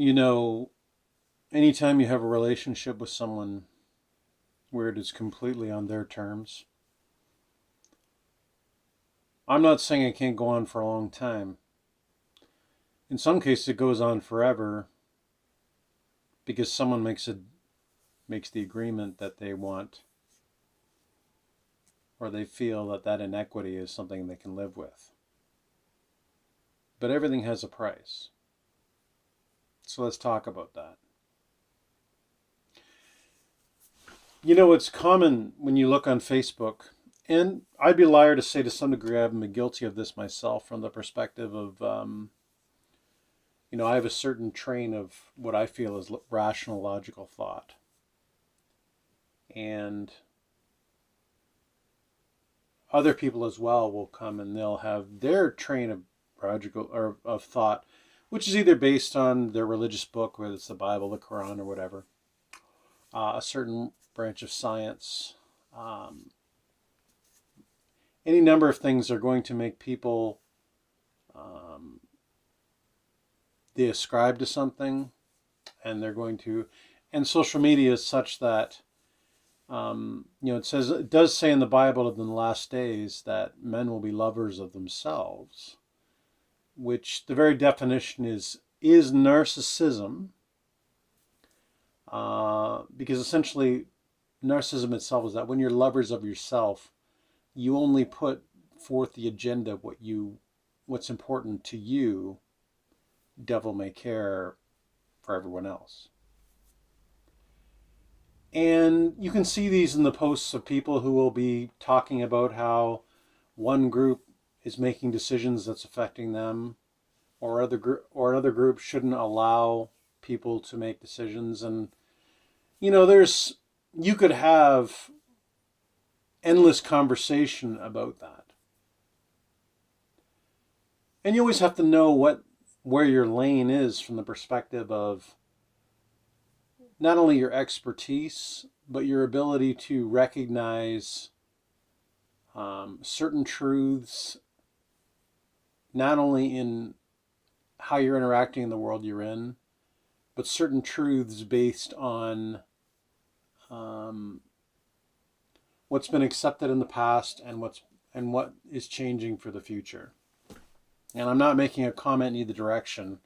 You know, anytime you have a relationship with someone where it is completely on their terms, I'm not saying it can't go on for a long time. In some cases, it goes on forever because someone makes the agreement that they want, or they feel that that inequity is something they can live with. But everything has a price. So let's talk about that. You know, it's common when you look on Facebook, and I'd be a liar to say to some degree I've been guilty of this myself from the perspective of, I have a certain train of what I feel is rational, logical thought. And other people as well will come and they'll have their train of logical or of thought, which is either based on their religious book, whether it's the Bible, the Quran, or whatever, a certain branch of science. Um, any number of things are going to make people um, they ascribe to something, and they're going to, and social media is such that it does say in the Bible that in the last days that men will be lovers of themselves, which the very definition is narcissism, because essentially narcissism itself is that when you're lovers of yourself, you only put forth the agenda of what's important to you, devil may care for everyone else. And you can see these in the posts of people who will be talking about how one group is making decisions that's affecting them, or another group shouldn't allow people to make decisions. And there's you could have endless conversation about that. And you always have to know where your lane is from the perspective of not only your expertise, but your ability to recognize certain truths, not only in how you're interacting in the world you're in, but certain truths based on um, what's been accepted in the past and what is changing for the future. And I'm not making a comment in either direction,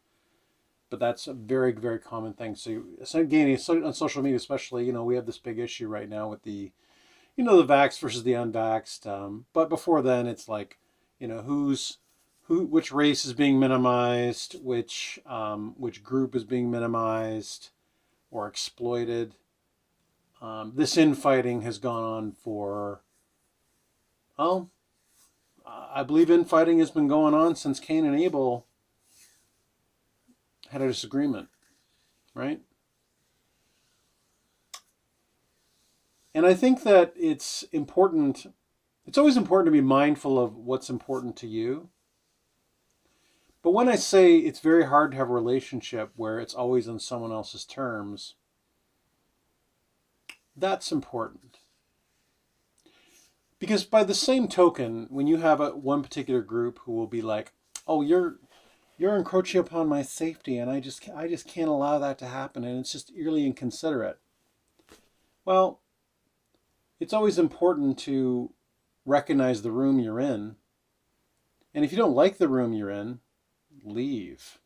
but that's a very, very common thing. So again, on social media, especially, we have this big issue right now with the vaxxed versus the unvaxxed. But before then, it's like, which race is being minimized, which group is being minimized or exploited. This infighting has gone on for, well, I believe infighting has been going on since Cain and Abel had a disagreement, right? And I think that it's important, it's always important to be mindful of what's important to you. But when I say it's very hard to have a relationship where it's always on someone else's terms, that's important. Because by the same token, when you have one particular group who will be like, "Oh, you're encroaching upon my safety, and I just can't allow that to happen, and it's just eerily inconsiderate." Well, it's always important to recognize the room you're in, and if you don't like the room you're in, leave.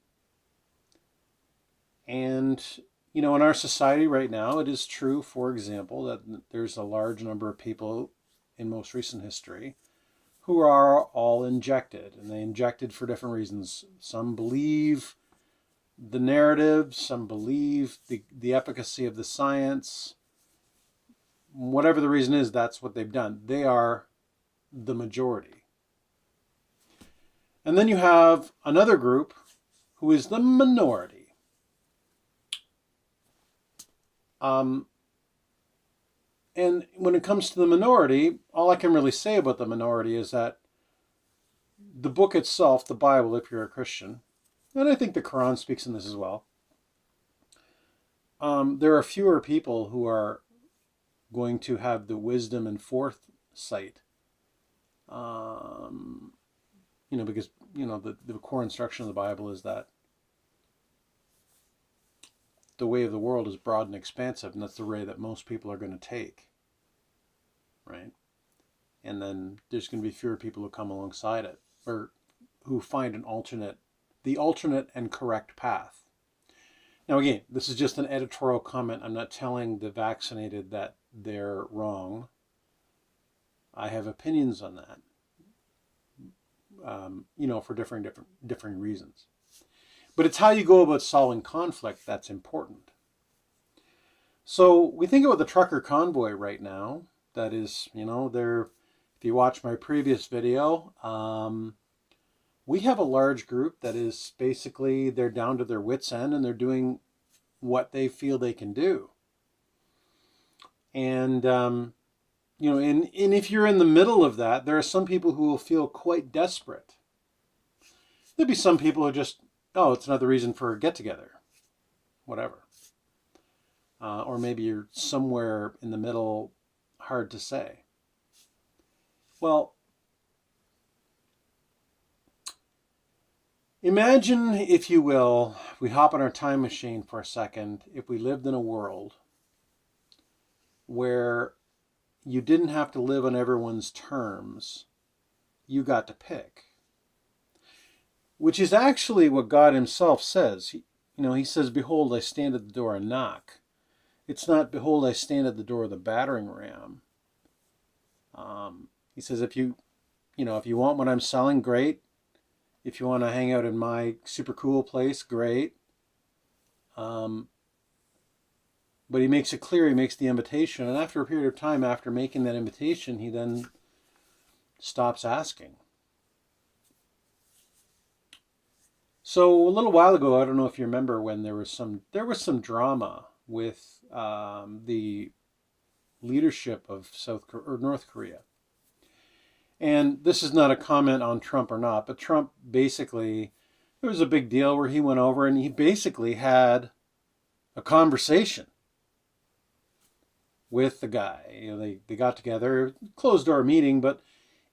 And in our society right now, it is true, for example, that there's a large number of people in most recent history who are all injected, and they injected for different reasons. Some believe the narrative, some believe the efficacy of the science. Whatever the reason is, that's what they've done. They are the majority. And then you have another group who is the minority. And when it comes to the minority, all I can really say about the minority is that the book itself, the Bible, if you're a Christian, and I think the Quran speaks in this as well, there are fewer people who are going to have the wisdom and foresight, because the core instruction of the Bible is that the way of the world is broad and expansive, and that's the way that most people are going to take, right? And then there's going to be fewer people who come alongside it, or who find the alternate and correct path. Now, again, this is just an editorial comment. I'm not telling the vaccinated that they're wrong. I have opinions on that, for different reasons. But it's how you go about solving conflict that's important. So we think about the trucker convoy right now. That is, if you watch my previous video, we have a large group that is basically, they're down to their wits' end and they're doing what they feel they can do. And, and if you're in the middle of that, there are some people who will feel quite desperate. There'll be some people who just, oh, it's another reason for a get-together, whatever. Or maybe you're somewhere in the middle, hard to say. Well, imagine, if you will, we hop on our time machine for a second, if we lived in a world where you didn't have to live on everyone's terms, you got to pick. Which is actually what God himself says. He says, behold, I stand at the door and knock. It's not, behold, I stand at the door of the battering ram. He says, if you want what I'm selling, great. If you want to hang out in my super cool place, great. But he makes it clear, he makes the invitation. And after a period of time, after making that invitation, he then stops asking. So a little while ago, I don't know if you remember, when there was some drama with the leadership of North Korea. And this is not a comment on Trump or not, but Trump basically, it was a big deal where he went over and he basically had a conversation with the guy. They got together, closed door meeting, but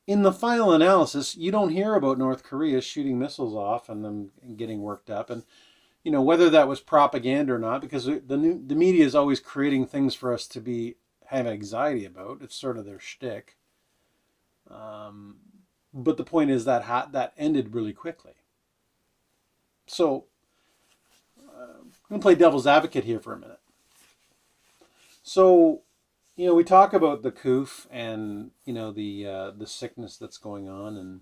in the final analysis, you don't hear about North Korea shooting missiles off and them getting worked up. And, whether that was propaganda or not, because the media is always creating things for us to have anxiety about. It's sort of their shtick. But the point is that ended really quickly. So I'm going to play devil's advocate here for a minute. So, we talk about the COOF and, the sickness that's going on. And,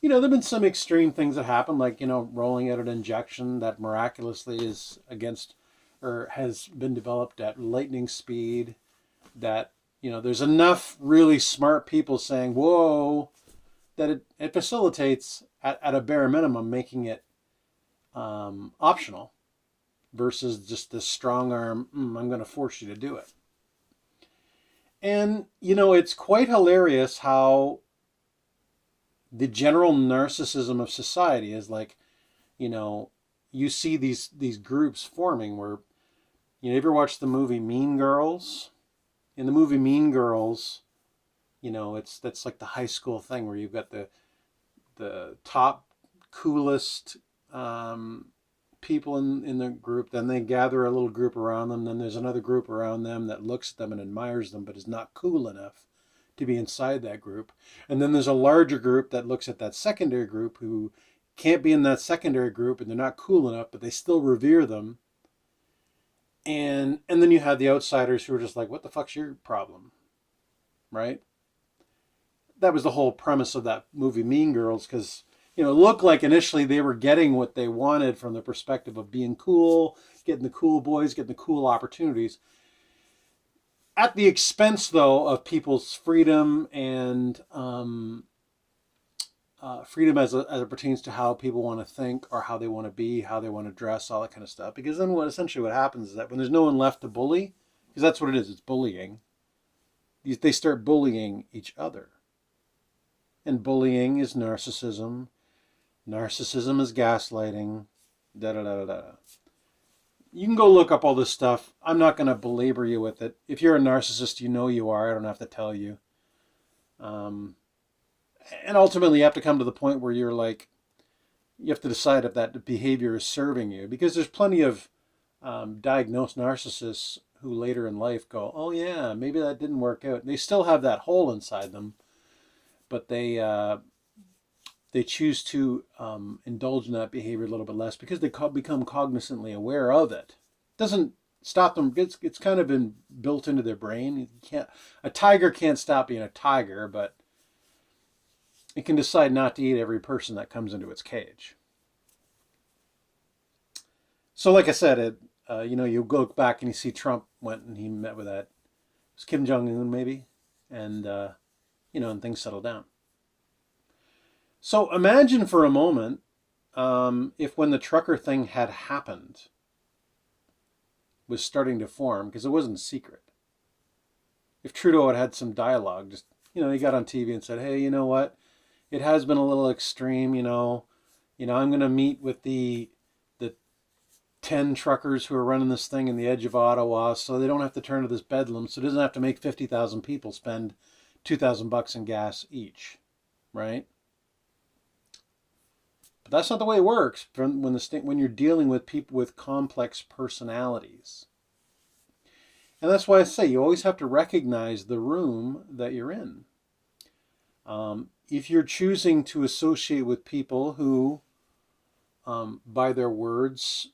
there have been some extreme things that happen, like, rolling out an injection that miraculously is against, or has been developed at lightning speed, that, there's enough really smart people saying, whoa, that it facilitates, at a bare minimum, making it optional versus just this strong arm, I'm going to force you to do it. And, it's quite hilarious how the general narcissism of society is like, you see these groups forming where, you ever watch the movie Mean Girls? In the movie Mean Girls, that's like the high school thing where you've got the top coolest people in the group. Then they gather a little group around them. Then there's another group around them that looks at them and admires them, but is not cool enough to be inside that group. And then there's a larger group that looks at that secondary group who can't be in that secondary group, and they're not cool enough, but they still revere them. And then you have the outsiders who are just like, what the fuck's your problem? Right? That was the whole premise of that movie Mean Girls, because, it looked like initially they were getting what they wanted from the perspective of being cool, getting the cool boys, getting the cool opportunities. At the expense, though, of people's freedom and freedom as it pertains to how people want to think or how they want to be, how they want to dress, all that kind of stuff. Because then what happens is that when there's no one left to bully, because that's what it is, it's bullying, they start bullying each other. And bullying is narcissism. Narcissism is gaslighting. Da-da-da-da-da. You can go look up all this stuff. I'm not going to belabor you with it. If you're a narcissist, you know you are. I don't have to tell you. And ultimately, you have to come to the point where you're like, you have to decide if that behavior is serving you. Because there's plenty of diagnosed narcissists who later in life go, oh yeah, maybe that didn't work out. They still have that hole inside them, but they choose to indulge in that behavior a little bit less because they become cognizantly aware of it. Doesn't stop them. It's kind of been built into their brain. You can't, a tiger can't stop being a tiger, but it can decide not to eat every person that comes into its cage. So, like I said, you go back and you see Trump went and he met with that, it was Kim Jong-un maybe, and and things settle down. So imagine for a moment if when the trucker thing had happened, was starting to form, because it wasn't secret. If Trudeau had had some dialogue, just, he got on TV and said, hey, you know what? It has been a little extreme, I'm going to meet with the 10 truckers who are running this thing in the edge of Ottawa so they don't have to turn to this bedlam, so it doesn't have to make 50,000 people spend $2,000 in gas each, right? But that's not the way it works when you're dealing with people with complex personalities. And that's why I say you always have to recognize the room that you're in. If you're choosing to associate with people who, by their words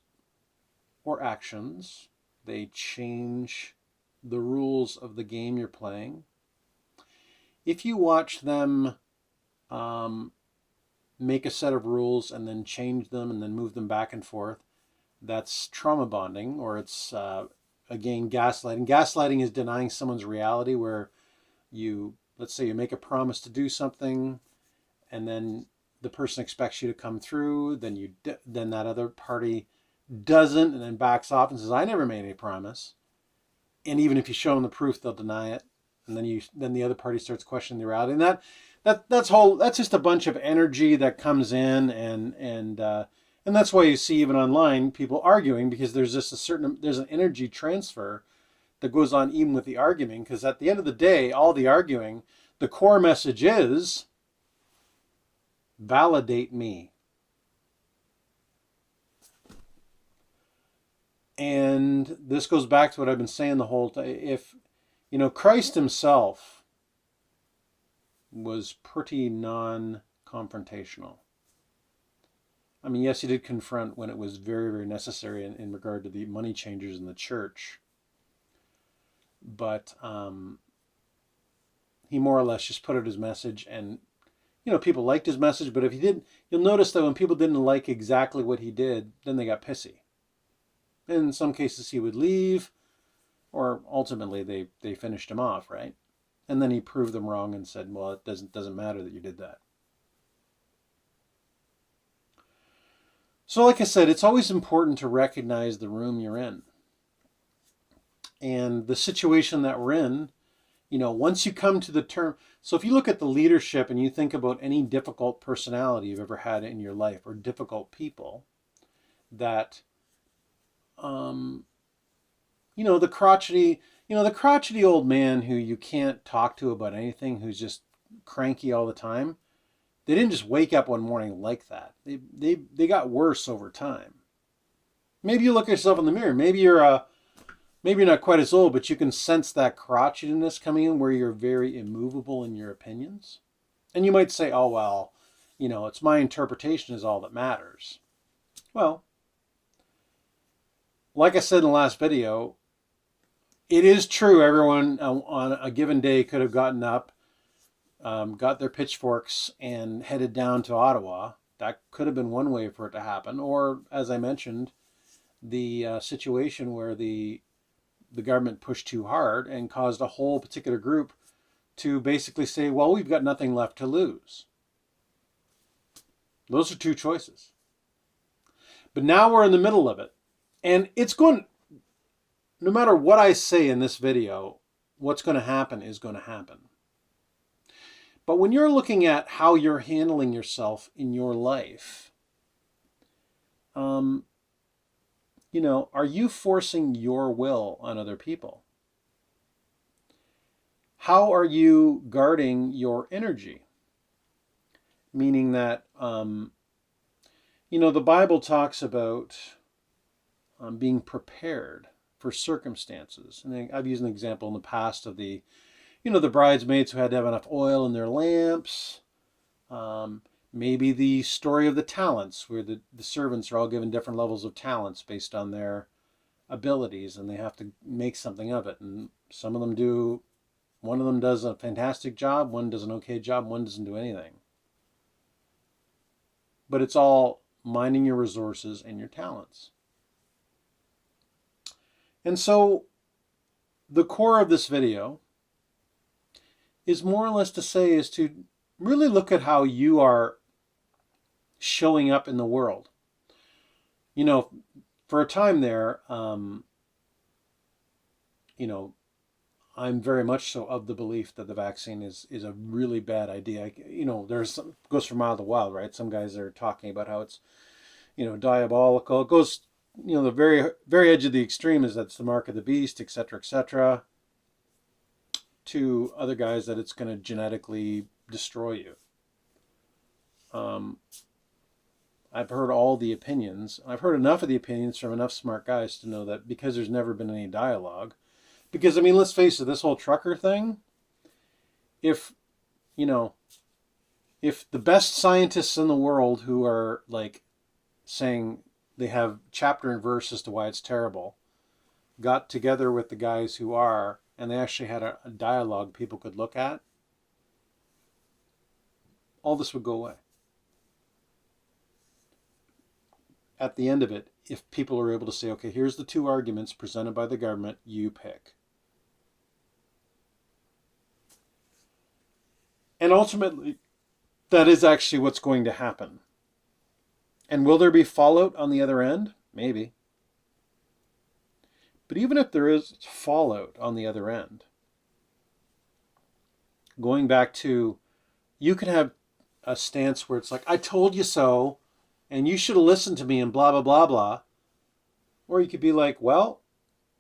or actions, they change the rules of the game you're playing. If you watch them make a set of rules and then change them and then move them back and forth, that's trauma bonding, or it's, again, gaslighting. Gaslighting is denying someone's reality, where let's say you make a promise to do something and then the person expects you to come through, then that other party doesn't and then backs off and says, I never made any promise. And even if you show them the proof, they'll deny it. And then the other party starts questioning the reality. And that's just a bunch of energy that comes in, and that's why you see even online people arguing, because there's just there's an energy transfer that goes on even with the arguing, because at the end of the day, all the arguing, the core message is validate me. And this goes back to what I've been saying the whole time. If, Christ himself was pretty non-confrontational. I mean, yes, he did confront when it was very, very necessary in regard to the money changers in the church. But he more or less just put out his message, and, people liked his message. But if he didn't, you'll notice that when people didn't like exactly what he did, then they got pissy. In some cases, he would leave, or ultimately they finished him off, right? And then he proved them wrong and said, well, it doesn't matter that you did that. So like I said, it's always important to recognize the room you're in. And the situation that we're in, once you come to the term, so if you look at the leadership and you think about any difficult personality you've ever had in your life, or difficult people, that the crotchety old man who you can't talk to about anything, who's just cranky all the time, they didn't just wake up one morning like that. They got worse over time. Maybe you look at yourself in the mirror. Maybe you're not quite as old, but you can sense that crotchetiness coming in, where you're very immovable in your opinions. And you might say, oh, well, it's my interpretation is all that matters. Well, like I said in the last video, it is true everyone on a given day could have gotten up, got their pitchforks, and headed down to Ottawa. That could have been one way for it to happen. Or, as I mentioned, the situation where the government pushed too hard and caused a whole particular group to basically say, well, we've got nothing left to lose. Those are two choices. But now we're in the middle of it. And it's going, no matter what I say in this video, what's going to happen is going to happen. But when you're looking at how you're handling yourself in your life, are you forcing your will on other people? How are you guarding your energy? Meaning that, the Bible talks about being prepared for circumstances. And I've used an example in the past of the bridesmaids who had to have enough oil in their lamps. Maybe the story of the talents, where the servants are all given different levels of talents based on their abilities, and they have to make something of it. And some of them do, one of them does a fantastic job, one does an okay job, one doesn't do anything. But it's all minding your resources and your talents. And so the core of this video is more or less to say is to really look at how you are showing up in the world. You know, for a time there, I'm very much so of the belief that the vaccine is a really bad idea. There's goes from mild to wild, right? Some guys are talking about how it's, diabolical. It goes, the very, very edge of the extreme is that's the mark of the beast, et cetera, to other guys that it's going to genetically destroy you. I've heard all the opinions. I've heard enough of the opinions from enough smart guys to know that because there's never been any dialogue. Because, let's face it, this whole trucker thing, if the best scientists in the world who are like saying they have chapter and verse as to why it's terrible, got together with the guys who are, and they actually had a dialogue people could look at, all this would go away. At the end of it, if people are able to say, okay, here's the two arguments presented by the government, you pick. And ultimately, that is actually what's going to happen. And will there be fallout on the other end? Maybe. But even if there is fallout on the other end, going back to, you can have a stance where it's like, I told you so, and you should have listened to me, and blah, blah, blah, blah. Or you could be like, well,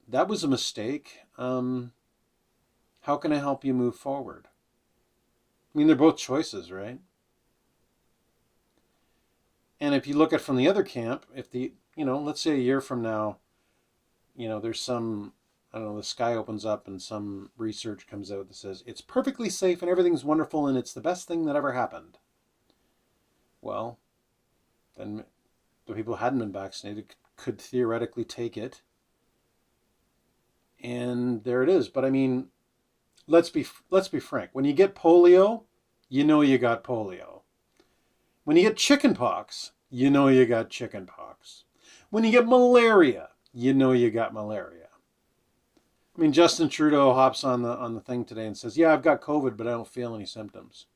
that was a mistake. How can I help you move forward? They're both choices, right? And if you look at from the other camp, if let's say a year from now, there's some, the sky opens up and some research comes out that says it's perfectly safe and everything's wonderful and it's the best thing that ever happened. Well, then the people who hadn't been vaccinated could theoretically take it. And there it is. But let's be frank. When you get polio, you got polio. When you get chickenpox, you got chickenpox. When you get malaria, you got malaria. Justin Trudeau hops on the thing today and says, yeah, I've got COVID, but I don't feel any symptoms.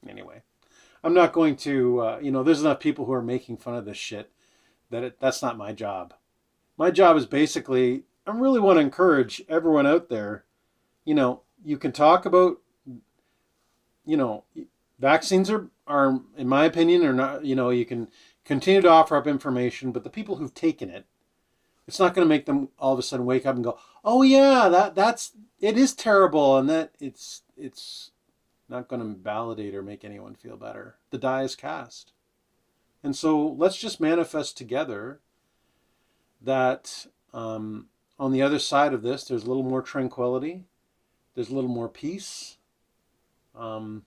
Anyway, I'm not going to, there's enough people who are making fun of this shit that's not my job. My job is basically, I really want to encourage everyone out there, you can talk about, vaccines are, in my opinion, are not, you can continue to offer up information, but the people who've taken it, it's not going to make them all of a sudden wake up and go, oh yeah, it is terrible, and that it's not going to validate or make anyone feel better. The die is cast. And so let's just manifest together that on the other side of this, there's a little more tranquility. There's a little more peace. The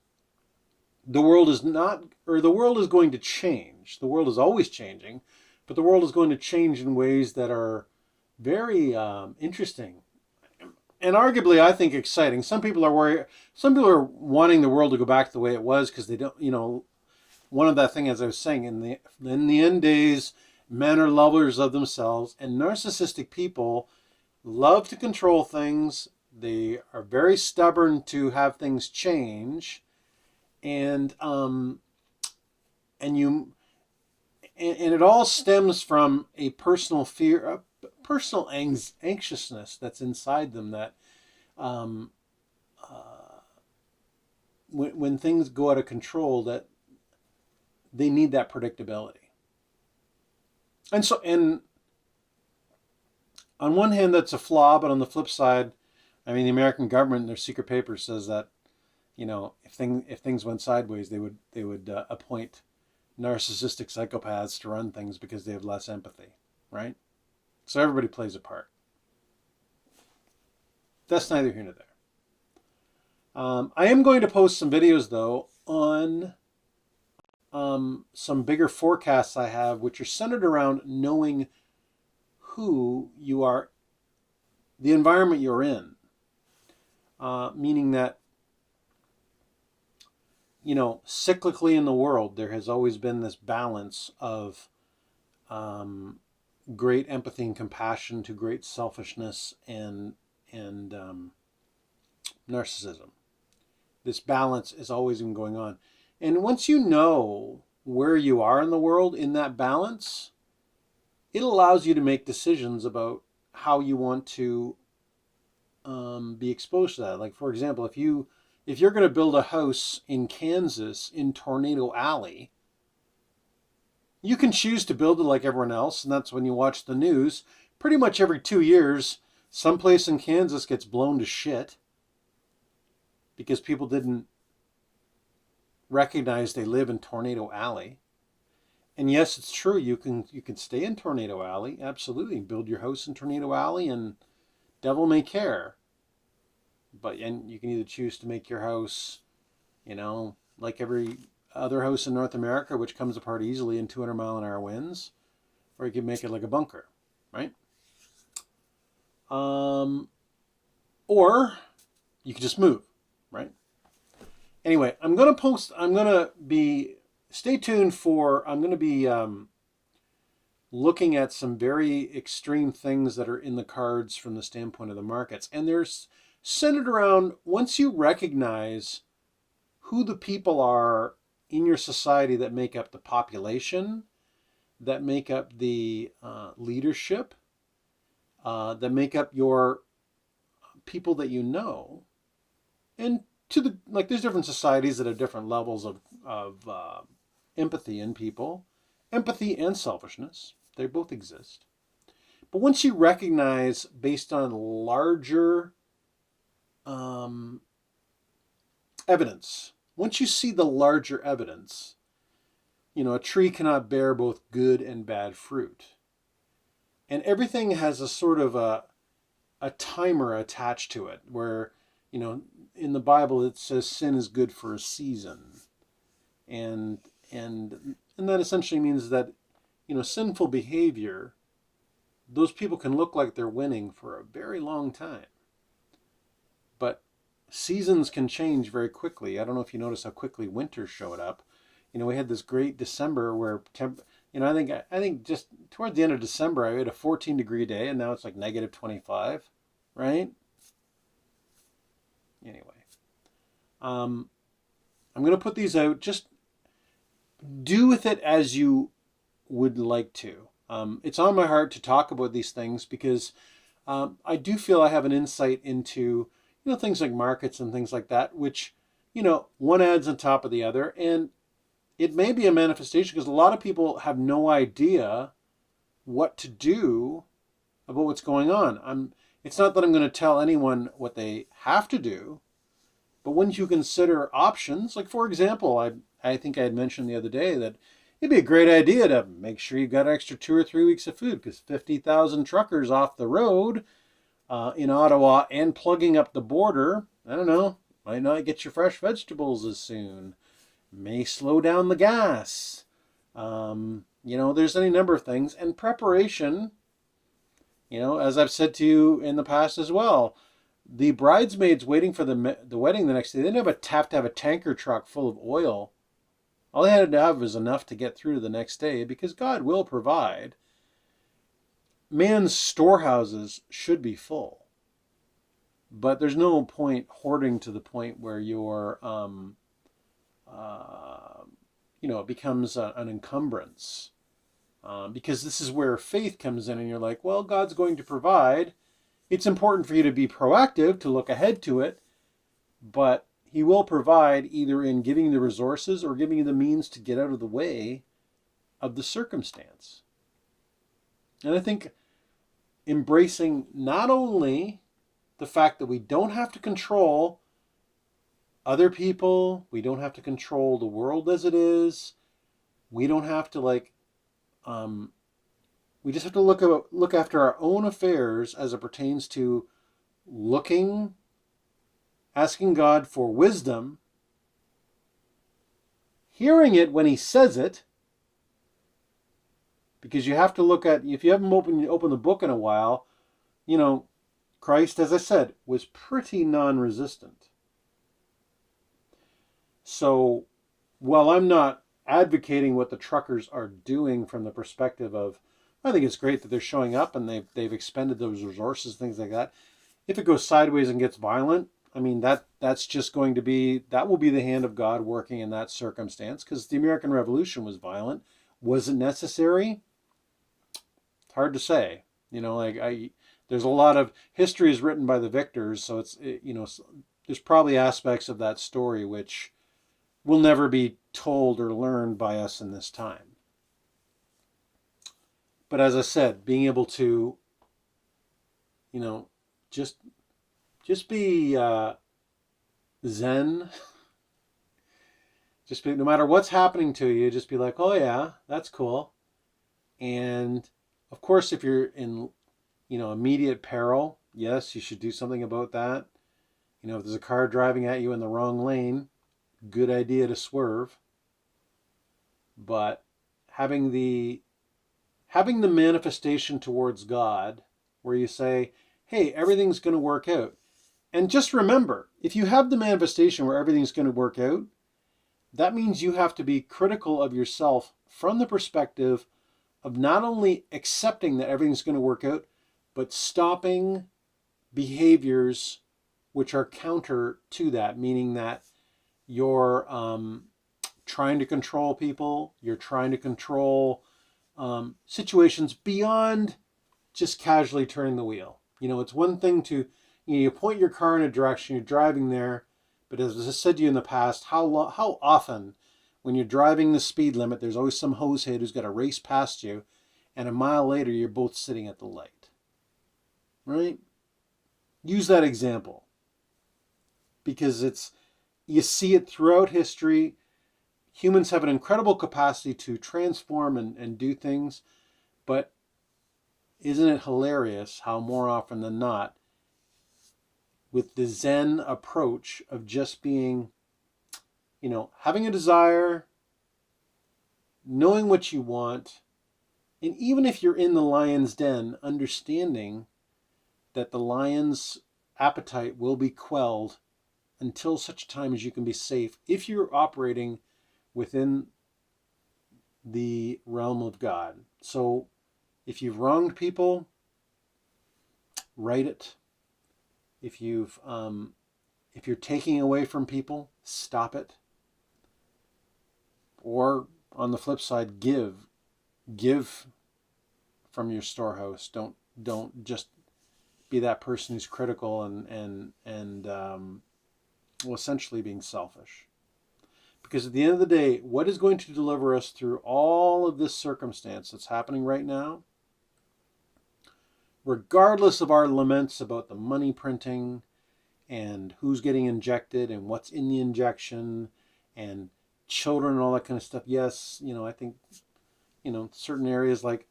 world is going to change. The world is always changing, but the world is going to change in ways that are very interesting. And arguably, I think, exciting. Some people are worried. Some people are wanting the world to go back to the way it was because they don't, one of that thing, as I was saying, in the end days, men are lovers of themselves, and narcissistic people love to control things. They are very stubborn to have things change, and it all stems from a personal fear, a personal anxiousness that's inside them that when things go out of control, that they need that predictability. And on one hand, that's a flaw, but on the flip side, the American government in their secret papers says that, if things went sideways, they would appoint narcissistic psychopaths to run things because they have less empathy, right? So everybody plays a part. That's neither here nor there. I am going to post some videos, though, on some bigger forecasts I have, which are centered around knowing who you are, the environment you're in. Meaning that, cyclically in the world, there has always been this balance of great empathy and compassion to great selfishness and narcissism. This balance is always been going on. And once you know where you are in the world in that balance, it allows you to make decisions about how you want to be exposed to that. Like, for example, if you're going to build a house in Kansas in Tornado Alley, you can choose to build it like everyone else, and that's when you watch the news. Pretty much every 2 years, someplace in Kansas gets blown to shit because people didn't recognize they live in Tornado Alley. And yes, it's true, you can stay in Tornado Alley, absolutely, build your house in Tornado Alley, and devil may care. And you can either choose to make your house, like every other house in North America, which comes apart easily in 200-mile-an-hour winds, or you can make it like a bunker, right? Or you can just move, right? Anyway, stay tuned I'm going to be looking at some very extreme things that are in the cards from the standpoint of the markets. And there's centered around, once you recognize who the people are in your society that make up the population, that make up the leadership, that make up your people that you know, and there's different societies that have different levels of empathy in people, empathy and selfishness. They both exist. But once you recognize, based on larger evidence, once you see the larger evidence, a tree cannot bear both good and bad fruit. And everything has a sort of a timer attached to it, where, in the Bible it says sin is good for a season. And that essentially means that, sinful behavior, those people can look like they're winning for a very long time. But seasons can change very quickly. I don't know if you notice how quickly winter showed up. We had this great December where I think just toward the end of December I had a 14-degree day, and now it's like negative 25, right? Anyway, I'm going to put these out. Just do with it as you would like to. It's on my heart to talk about these things because I do feel I have an insight into, things like markets and things like that, which, one adds on top of the other. And it may be a manifestation because a lot of people have no idea what to do about what's going on. It's not that I'm going to tell anyone what they have to do, but when you consider options, like, for example, I think I had mentioned the other day that it'd be a great idea to make sure you've got an extra 2 or 3 weeks of food, because 50,000 truckers off the road in Ottawa and plugging up the border, I don't know, might not get your fresh vegetables as soon, may slow down the gas. There's any number of things. And preparation, as I've said to you in the past as well, the bridesmaids waiting for the wedding the next day, they didn't have to have a tanker truck full of oil. All they had to have was enough to get through to the next day, because God will provide. Man's storehouses should be full, but there's no point hoarding to the point where you're, it becomes an encumbrance. Because this is where faith comes in, and you're like, well, God's going to provide. It's important for you to be proactive, to look ahead to it, but He will provide either in giving you the resources or giving you the means to get out of the way of the circumstance. And I think embracing not only the fact that we don't have to control other people, we don't have to control the world as it is, We don't have to we just have to look after our own affairs as it pertains to asking God for wisdom, hearing it when he says it, because you have to look at, if you haven't opened the book in a while, Christ, as I said, was pretty non-resistant. So while I'm not advocating what the truckers are doing from the perspective of, I think it's great that they're showing up and they've expended those resources, things like that. If it goes sideways and gets violent, I mean, that's just going to be, that will be the hand of God working in that circumstance, because the American Revolution was violent. Was it necessary? It's hard to say. There's a lot of history is written by the victors, so there's probably aspects of that story which will never be told or learned by us in this time. But as I said, being able to, just be zen. Just be, no matter what's happening to you, just be like, oh yeah, that's cool. And of course, if you're in, immediate peril, yes, you should do something about that. If there's a car driving at you in the wrong lane, good idea to swerve. But having the manifestation towards God, where you say, hey, everything's going to work out. And just remember, if you have the manifestation where everything's going to work out, that means you have to be critical of yourself from the perspective of not only accepting that everything's going to work out, but stopping behaviors which are counter to that, meaning that you're trying to control people, you're trying to control situations beyond just casually turning the wheel. It's one thing to, you point your car in a direction, you're driving there, but as I said to you in the past, how often when you're driving the speed limit, there's always some hosehead who's got to race past you, and a mile later, you're both sitting at the light. Right? Use that example. Because you see it throughout history. Humans have an incredible capacity to transform and do things, but isn't it hilarious how more often than not, with the Zen approach of just being, having a desire, knowing what you want, and even if you're in the lion's den, understanding that the lion's appetite will be quelled until such time as you can be safe if you're operating within the realm of God. So if you've wronged people, right it. If you're taking away from people, stop it. Or on the flip side, give from your storehouse. Don't just be that person who's critical and essentially being selfish. Because at the end of the day, what is going to deliver us through all of this circumstance that's happening right now, regardless of our laments about the money printing and who's getting injected and what's in the injection and children and all that kind of stuff. Yes, I think, certain areas like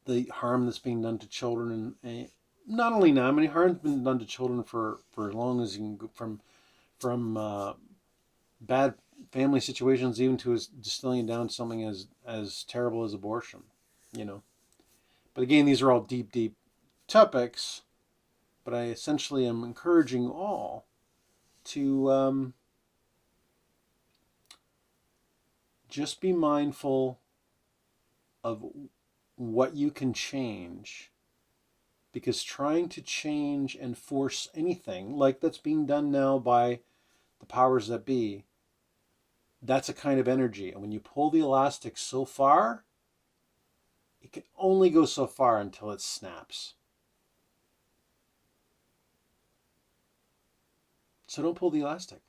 the harm that's being done to children, and not only now, harm's been done to children for as long as you can go, from bad family situations even to distilling down something as terrible as abortion, But again, these are all deep topics, but I essentially am encouraging all to just be mindful of what you can change, because trying to change and force anything like that's being done now by the powers that be, that's a kind of energy. And when you pull the elastic so far, it can only go so far until it snaps. So don't pull the elastic.